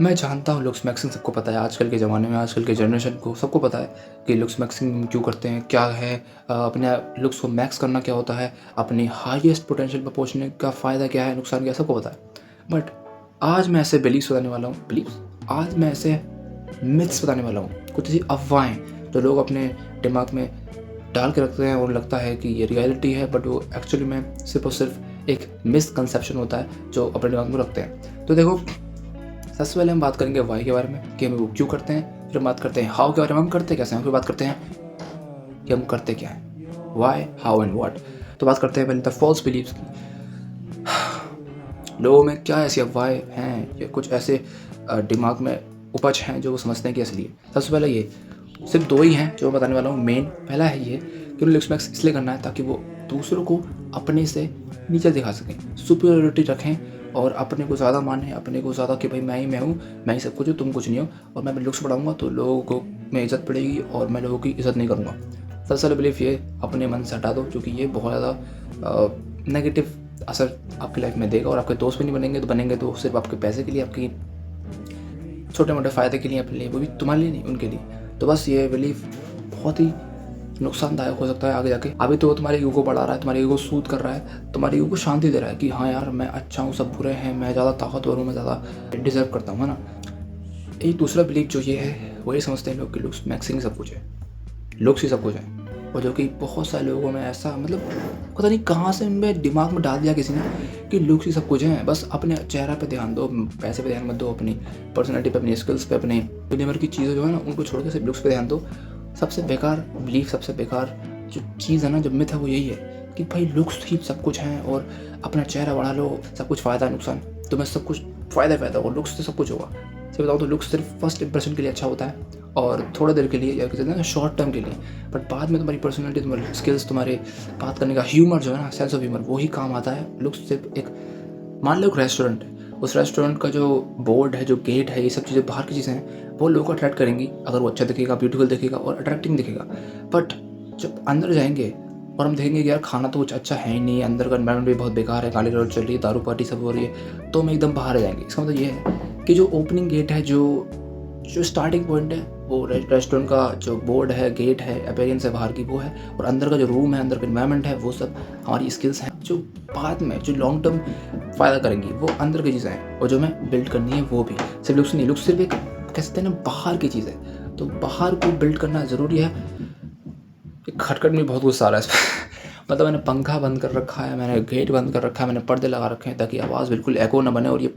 मैं जानता हूँ लुक्स मैक्सिंग सबको पता है, आजकल के ज़माने में, आजकल के जनरेशन को सबको पता है कि लुक्स मैक्सिंग क्यों करते हैं, क्या है, अपने लुक्स को मैक्स करना क्या होता है, अपनी हाईएस्ट पोटेंशियल पर पहुँचने का फ़ायदा क्या है, नुकसान क्या है, सबको पता है। बट आज मैं ऐसे बिलीव्स बताने वाला हूँ, आज मैं ऐसे मिथ्स बताने वाला हूँ, कुछ ऐसी अफवाहें जो लोग अपने दिमाग में डाल के रखते हैं और लगता है कि ये रियलिटी है, बट वो एक्चुअली में सिर्फ और सिर्फ एक मिसकंसेप्शन होता है जो अपने दिमाग में रखते हैं। तो देखो, सबसे पहले हम बात करेंगे वाई के बारे में कि हम वो क्यों करते हैं, फिर हम बात करते हैं हाउ के बारे में, हम करते कैसे हैं, फिर बात करते हैं कि हम करते क्या हैं, वाई, हाउ एंड व्हाट। तो बात करते हैं पहले द फॉल्स बिलीव्स की। लोगों में क्या ऐसी अफवाहें हैं या कुछ ऐसे दिमाग में उपज हैं जो वो समझते हैं कि असली है। सबसे पहले ये सिर्फ दो ही हैं जो मैं बताने वाला हूँ। मेन पहला है ये कि उन्हें लुक्स मैक्स इसलिए करना है ताकि वो दूसरों को अपने से नीचे दिखा सकें, सुपीरियरिटी रखें और अपने को ज़्यादा माने, अपने को ज़्यादा कि भाई मैं ही हूँ, मैं ही सब कुछ हूँ, तुम कुछ नहीं हो, और मैं अपने लुक्स बढ़ाऊँगा तो लोगों को में इज़्ज़त पड़ेगी और मैं लोगों की इज़्ज़त नहीं करूँगा। सबसे पहले बिलीफ ये अपने मन से हटा दो, क्योंकि ये बहुत ज़्यादा नेगेटिव असर आपकी लाइफ में देगा और आपके दोस्त भी नहीं बनेंगे तो सिर्फ आपके पैसे के लिए, आपकी छोटे मोटे फ़ायदे के लिए, अपने लिए, वो भी तुम्हारे लिए नहीं, उनके लिए। तो बस ये बिलीफ बहुत ही नुकसानदायक हो सकता है आगे जाके। अभी तो तुम्हारे ईगो को बढ़ा रहा है, तुम्हारे ईगो को सूद कर रहा है, तुम्हारे ईगो को शांति दे रहा है कि हाँ यार मैं अच्छा हूँ, सब बुरे हैं, मैं ज़्यादा ताकतवर हूँ, मैं ज़्यादा डिजर्व करता हूँ, है ना। एक दूसरा बिलीफ जो ये है वो ये समझते हैं लोग कि लुक्स मैक्सिंग सब कुछ है, लुक्स ही सब कुछ है। और जो कि बहुत सारे लोगों में ऐसा, मतलब पता नहीं कहाँ से उनमें दिमाग में डाल दिया किसी ने कि लुक्स ही सब कुछ है। बस अपने चेहरा पे ध्यान दो, पैसे पे ध्यान मत दो, अपनी पर्सनैलिटी पे, अपनी स्किल्स पे, अपने दुनिया भर की चीज़ें जो है ना उनको छोड़ के सिर्फ लुक्स पे ध्यान दो। सबसे बेकार बिलीफ, सबसे बेकार जो चीज़ है ना, जब मिथ है, वो यही है कि भाई लुक्स ही सब कुछ हैं और अपना चेहरा बढ़ा लो, सब कुछ फ़ायदा नुकसान, तुम्हें सब कुछ फ़ायदा होगा, लुक्स से सब कुछ होगा। सही बताऊँ तो लुक्स सिर्फ फर्स्ट इंप्रेशन के लिए अच्छा होता है और थोड़ा देर के लिए, या कहते हैं ना शॉर्ट टर्म के लिए, बट बाद में तुम्हारी पर्सनैलिटी, तुम्हारी स्किल्स, तुम्हारे बात करने का ह्यूमर जो है ना, सेंस ऑफ ह्यूमर, वही काम आता है। लुक्स सिर्फ एक, मान लो एक रेस्टोरेंट है, उस रेस्टोरेंट का जो बोर्ड है, जो गेट है, ये सब चीज़ें बाहर की चीज़ें हैं, वो लोगों को अट्रैक्ट करेंगी अगर वो अच्छा दिखेगा, ब्यूटीफुल दिखेगा और अट्रैक्टिंग दिखेगा। बट जब अंदर जाएंगे और हम देखेंगे कि यार खाना तो कुछ अच्छा है ही नहीं, अंदर का एनवायरनमेंट भी बहुत बेकार है, गाली गलौज चल रही है, दारू पार्टी सब हो रही है, तो हम एकदम बाहर आ जाएंगे। इसका मतलब ये है कि जो ओपनिंग गेट है, जो स्टार्टिंग पॉइंट है, वो रेस्टोरेंट का जो बोर्ड है, गेट है, अपीयरेंस है बाहर की, वो है, और अंदर का जो रूम है, अंदर का एनवायरनमेंट है, वो सब हमारी स्किल्स हैं जो बाद में जो लॉन्ग टर्म फ़ायदा करेंगी, वो अंदर की चीज़ें हैं। और जो हमें बिल्ड करनी है वो भी सिर्फ लुक्स नहीं, लुक्स सिर्फ एक कह सकते हैं ना बाहर की चीज़ है, तो बाहर को बिल्ड करना ज़रूरी है। खटखट में बहुत गुस्सा आ रहा है इस पर मतलब मैंने पंखा बंद कर रखा है, मैंने गेट बंद कर रखा है, मैंने पर्दे लगा रखे हैं ताकि आवाज़ बिल्कुल एको ना बने, और ये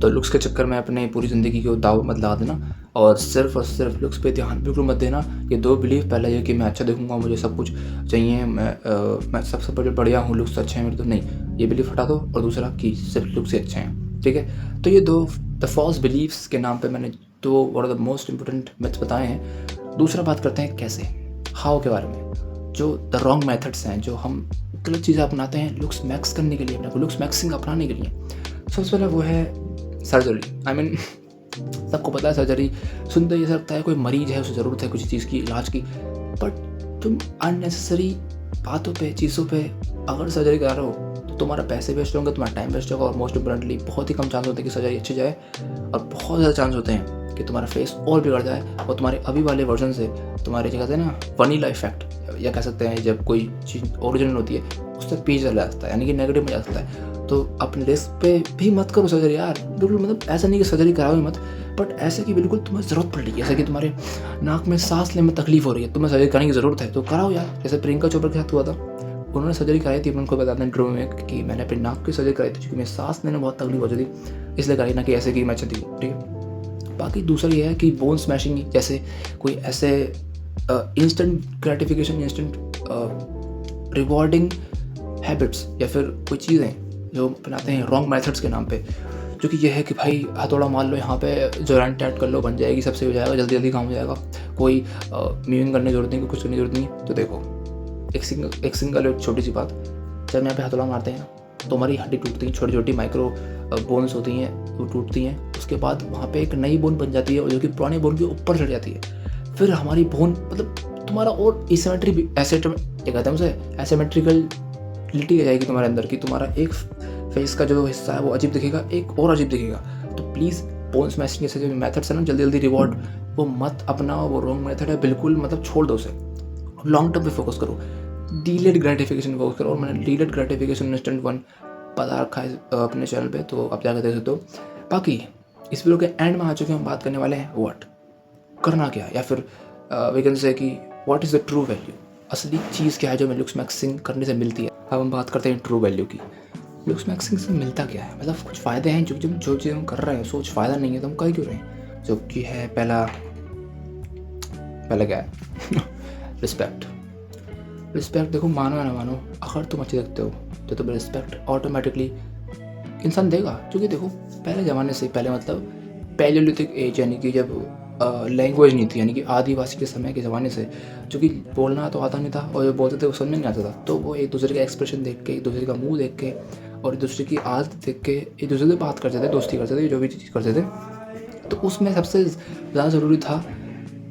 तो लुक्स के चक्कर में अपने पूरी ज़िंदगी को दाव मत लगा देना और सिर्फ लुक्स पे ध्यान बिल्कुल मत देना। ये दो बिलीफ, पहला ये कि मैं अच्छा दिखूंगा, मुझे सब कुछ चाहिए, मैं सबसे बढ़िया हूँ, लुक्स अच्छे हैं मेरे, तो नहीं, ये बिलीफ हटा दो। और दूसरा कि सिर्फ लुक्स ही अच्छे हैं, ठीक है। तो ये दो द फॉल्स बिलीव्स के नाम पे मैंने दो one of the most important myths बताए हैं। दूसरा बात करते हैं कैसे, हाउ के बारे में, जो द रॉन्ग मेथड्स हैं, जो हम गलत चीज़ें अपनाते हैं लुक्स मैक्स करने के लिए, अपने लुक्स मैक्सिंग अपनाने के लिए। सबसे पहले वो है सर्जरी। आई मीन सबको पता है सर्जरी सुनते ही ऐसा लगता है कोई मरीज है, उसे ज़रूरत है कुछ चीज़ की, इलाज की, बट तुम अननेसेसरी बातों पे, चीज़ों पे अगर सर्जरी करा रहे हो तो तुम्हारा पैसे वेस्ट होंगे, तुम्हारा टाइम वेस्ट होगा, और मोस्ट इंपॉर्टेंटली बहुत ही कम चांस होते हैं कि सर्जरी अच्छी जाए, और बहुत ज़्यादा चांस होते हैं कि तुम्हारा फेस और बिगड़ जाए और तुम्हारे अभी वाले वर्जन से तुम्हारे, जो कहते हैं ना वनीला इफेक्ट, या कह सकते हैं जब कोई चीज़ ओरिजिनल होती है उससे पीछे चला जाता है, यानी कि नेगेटिव में जा सकता है। तो अपने रिस्क पे भी मत करो सर्जरी यार, बिल्कुल, मतलब ऐसा नहीं कि सर्जरी कराओ ही मत, बट ऐसे कि बिल्कुल तुम्हें ज़रूरत पड़ रही है, जैसे कि तुम्हारे नाक में सांस लेने में तकलीफ हो रही है, तुम्हें सर्जरी कराने की ज़रूरत है तो कराओ यार। जैसे प्रियंका चोपड़ा के साथ हुआ था, उन्होंने सर्जरी कराई थी, उनको बताते हैं इंटरव्यू में कि मैंने अपनी नाक की सर्जरी कराई थी क्योंकि मेरी सांस लेने में बहुत तकलीफ होती थी, इसलिए कराई, ना कि ऐसे कि मैं अच्छी थी, ठीक है। बाकी दूसरा ये है कि बोन स्मैशिंग, जैसे कोई ऐसे instant gratification, instant rewarding habits, या फिर कोई चीज़ें जो अपनाते हैं रॉन्ग मेथड्स के नाम पे, जो कि ये है कि भाई हथौड़ा मार लो यहाँ पे, जोरान टैट कर लो, बन जाएगी, सबसे हो जाएगा, जल्दी जल्दी काम हो जाएगा, कोई म्यूजिंग करने की जरूरत नहीं, कुछ करने की जरूरत नहीं। तो देखो, एक सिंगल छोटी सी बात, जब यहाँ पे हथौड़ा मारते हैं ना तो हमारी हड्डी टूटती है, छोटी छोटी माइक्रो बोन्स होती हैं, वो टूटती हैं, उसके बाद वहाँ पे एक नई बोन बन जाती है, और जो कि पुरानी बोन के ऊपर चढ़ जाती है, फिर हमारी बोन, मतलब तुम्हारा और एसिमेट्री भी, कहते हैं उसे एसिमेट्रिकल लिटी आ जाएगी तुम्हारे अंदर की, तुम्हारा एक फेस का जो हिस्सा है वो अजीब दिखेगा, एक और अजीब दिखेगा। तो प्लीज़ पोन स्मैशिंग जैसे जो मेथड्स है ना, जल्दी जल्दी रिवॉर्ड वो मत अपनाओ, वो रॉन्ग मेथड है, बिल्कुल मतलब छोड़ दो उसे। लॉन्ग टर्म पे फोकस करो, डीलेड ग्रेटिफिकेशन फोकस करो। और मैंने डीलेड ग्रेटिफिकेशन इंस्टेंट वन बता रखा है अपने चैनल पे, तो आप जाकर देख सकते हो। बाकी इस वीडियो के एंड में आ चुके हैं, हम बात करने वाले हैं व्हाट करना क्या है, या फिर वी कैन से कि what is the true value, असली चीज़ क्या है जो हमें लुक्स मैक्सिंग करने से मिलती है। अब हम बात करते हैं ट्रू वैल्यू की। लुक्स मैक्सिंग से मिलता क्या है, मतलब कुछ फ़ायदे हैं जो चीज़ हम कर रहे हैं सोच फ़ायदा नहीं है तो हम कर क्यों रहे हैं। जो कि है पहला क्या है रिस्पेक्ट। रिस्पेक्ट देखो, मानो या ना मानो, अगर तुम अच्छे दिखते हो तो तुम्हें रिस्पेक्ट ऑटोमेटिकली इंसान देगा। क्योंकि देखो पहले ज़माने से, पहले मतलब पैलियोलिथिक एज, यानी कि जब लैंग्वेज नहीं थी, यानी कि आदिवासी के समय के ज़माने से, जो कि बोलना तो आता नहीं था और जो बोलते थे वो समझ नहीं आता था, तो वो एक दूसरे का एक्सप्रेशन देख के, एक दूसरे का मुंह देख के और एक दूसरे की आदत देख के एक दूसरे से बात करते थे, दोस्ती करते थे, जो भी चीज़ करते थे। तो उसमें सबसे ज़्यादा ज़रूरी था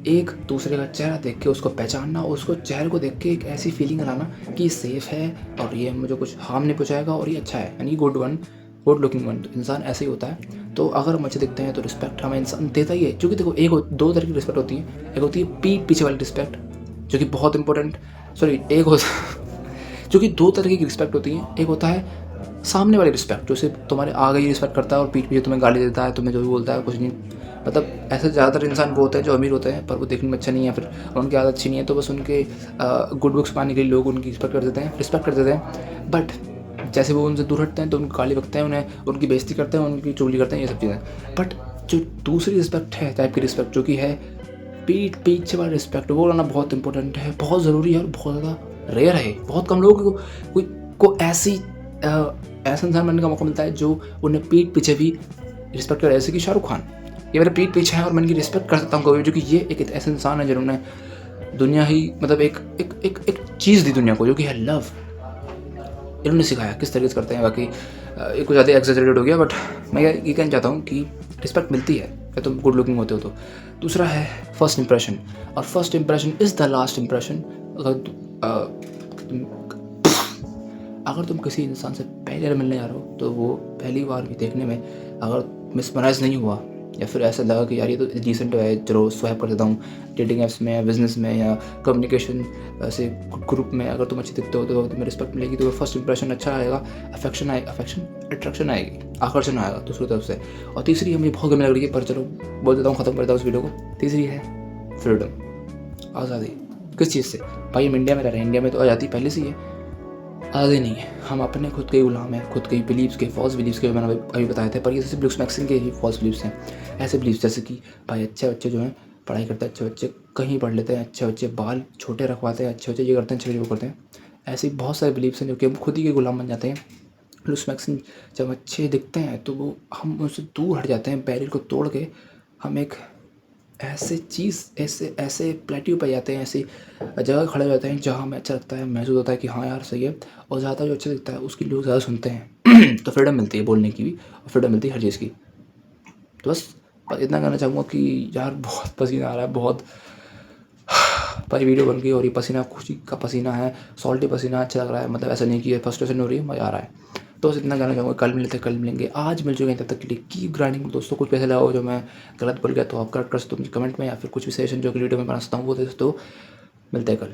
एक दूसरे का चेहरा देख के उसको पहचानना, और उसको चेहरे को देख के एक ऐसी फीलिंग कराना कि ये सेफ़ है और ये मुझे कुछ हार्म नहीं पहुँचाएगा और ये अच्छा है, यानी गुड लुकिंग वन। तो इंसान ऐसे ही होता है। तो अगर हम अच्छे दिखते हैं तो रिस्पेक्ट हमें इंसान देता ही है। क्योंकि देखो दो तरह की रिस्पेक्ट होती है। एक होती है पीठ पीछे वाली रिस्पेक्ट, जो कि बहुत इंपॉर्टेंट, एक होता जो कि दो तरह की रिस्पेक्ट होती है। एक होता है सामने वाली रिस्पेक्ट, जो सिर्फ तुम्हारे आगे ही रिस्पेक्ट करता है और पीठ पीछे तुम्हें गाली देता है, तुम्हें जो भी बोलता है कुछ नहीं। मतलब ऐसे ज़्यादातर इंसान वो होते हैं जो अमीर होते हैं पर वो देखने में अच्छा नहीं है, फिर उनकी आदत अच्छी नहीं है, तो बस उनके गुड बुक्स पाने के लिए लोग उनकी रिस्पेक्ट कर देते हैं। बट जैसे वो उनसे दूर हटते हैं तो उनको गाली बकते हैं, उन्हें उनकी बेइज्जती करते हैं, उनकी चुगली करते हैं, ये सब चीज़ें। बट जो दूसरी रिस्पेक्ट है, टाइप की रिस्पेक्ट, जो कि है पीठ पीछे वाला रिस्पेक्ट, वो लाना बहुत इंपॉर्टेंट है, बहुत ज़रूरी है और बहुत ज़्यादा रेयर है। बहुत कम लोगों को ऐसा इंसान बनने का मौका मिलता है जो उन्हें पीठ पीछे भी रिस्पेक्ट करे। जैसे कि शाहरुख खान, ये मेरे पीठ पीछे है और मैं इनकी रिस्पेक्ट कर सकता हूँ कभी, जो कि ये एक ऐसे इंसान है जिन्होंने दुनिया ही मतलब एक चीज़ दी दुनिया को, जो कि है लव। इन्होंने सिखाया किस तरीके से करते हैं। बाकी ये कुछ ज़्यादा एक्सेजरेटेड हो गया, बट मैं ये कहना चाहता हूँ कि रिस्पेक्ट मिलती है या तुम गुड लुकिंग होते हो तो। दूसरा है फर्स्ट इंप्रेशन, और first impression is the last impression. अगर तुम किसी इंसान से पहली बार मिलने जा रहे हो तो वो पहली बार भी देखने में अगर मिसमराइज नहीं हुआ, या फिर ऐसा लगा कि यार ये तो डिसेंट है, चलो स्वैप कर देता हूँ, डेटिंग ऐप्स में या बिजनेस में या कम्युनिकेशन ऐसे ग्रुप में, अगर तुम अच्छे दिखते हो तो तुम्हें रिस्पेक्ट मिलेगी, तो फर्स्ट इंप्रेशन अच्छा आएगा, अट्रैक्शन आएगी, आकर्षण आएगा दूसरी तरफ से। और तीसरी हमें बहुत गंदी लग रही है पर चलो बोल देता हूँ, ख़त्म कर देता हूँ उस वीडियो को। तीसरी है फ्रीडम, आज़ादी। किस चीज़ से भाई, हम इंडिया में रह रहे हैं, इंडिया में तो आज़ादी पहले से ही है। आज़ादी नहीं है, हम अपने खुद के ही गुलाम हैं, खुद के ही बिलीव्स के, फॉल्स बिलीव्स के, मैंने अभी बताए थे। पर ये सिर्फ लुक्स मैक्सिंग के ही फॉल्स बिलीव्स हैं। ऐसे बिलीव्स जैसे कि भाई अच्छे बच्चे जो हैं पढ़ाई करते हैं, अच्छे बच्चे कहीं पढ़ लेते हैं, अच्छे बच्चे बाल छोटे रखवाते हैं, अच्छे बच्चे ये करते हैं, अच्छे वो करते हैं। ऐसे बहुत सारे बिलीव्स हैं जो कि हम खुद ही के गुलाम बन जाते हैं। लुक्स मैक्सिंग जब अच्छे दिखते हैं तो वो हम उनसे दूर हट जाते हैं, बैरियर को तोड़ के हम एक ऐसे प्लेट्यू पे जाते हैं, ऐसी जगह खड़े हो जाते हैं जहाँ हमें अच्छा लगता है, महसूस होता है कि हाँ यार सही है। और ज़्यादा जो अच्छा दिखता है उसकी लोग ज़्यादा सुनते हैं तो फ्रीडम मिलती है बोलने की भी, और फ्रीडम मिलती है हर चीज़ की। तो बस इतना कहना चाहूँगा कि यार बहुत पसीना आ रहा है, बहुत भाई वीडियो बन गई और ये पसीना खुशी का पसीना है, सॉल्टी पसीना, अच्छा लग रहा है। मतलब ऐसा नहीं कि फ्रस्ट्रेशन हो रही है, मज़ा आ रहा है। तो बस इतना कहना चाहूँगा, कल मिलेंगे, आज मिल चुके हैं, तब तक के लिए कीप ग्राइंडिंग। दोस्तों कुछ पैसे लगाओ, जो मैं गलत बोल गया तो आप करेक्ट कर सकते हो कमेंट में, या फिर कुछ भी सजेशन जो वीडियो में बना सकता हूँ वो दे सकते हो। मिलते हैं कल।